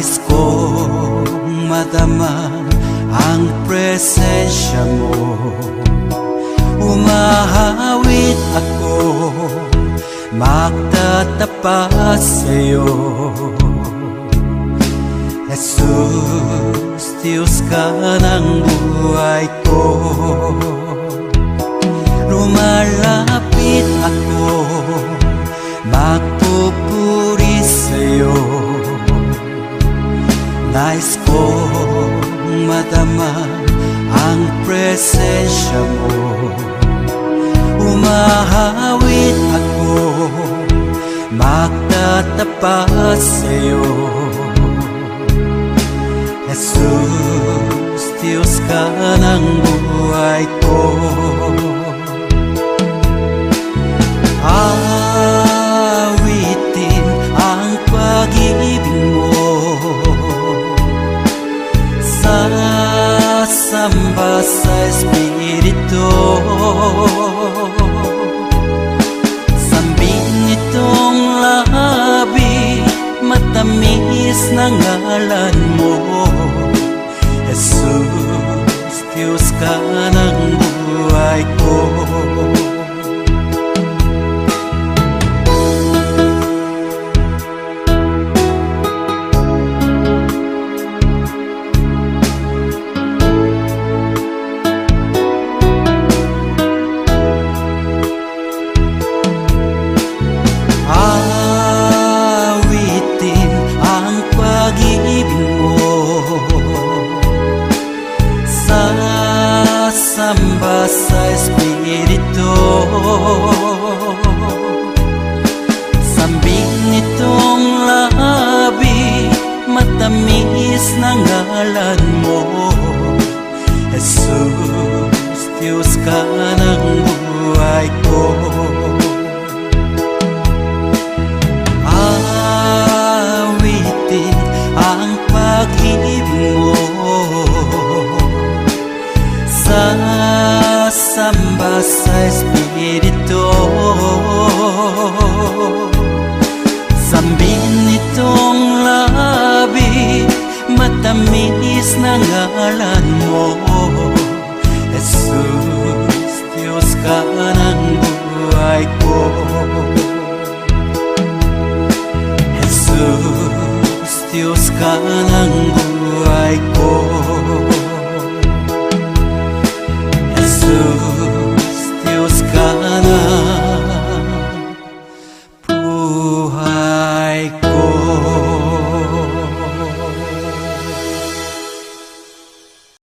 Nais kong madama ang presensya mo. Umahawit ako, magtatapat sa'yo. Jesus, Diyos ka ng buhay ko. Lumalapit ako, magpupuri sa'yo. Nais kong madama ang presensya mo. Umahawit ako, magtatapat sa'yo. Jesus, Diyos ka ng buhay ko. Awitin ang pag-ibig mo, sasamba sa Espiritu. Sambin nitong labi, matamis na ngalan mo. Jesus, Diyos ka ng buhay ko. Awitin ang pag-ibig mo, sasamba sa Espiritu. Sambing nitong labi, matamis na ngalan mo. Jesus, Diyos ka ng buhay ko. Awitin ang pag-ibig mo, sasamba sa Espiritu. Sambin nitong labi, matamis na ngalan mo. Jesus, Diyos ka ng buhay ko. Jesus, Diyos ka ng buhay ko.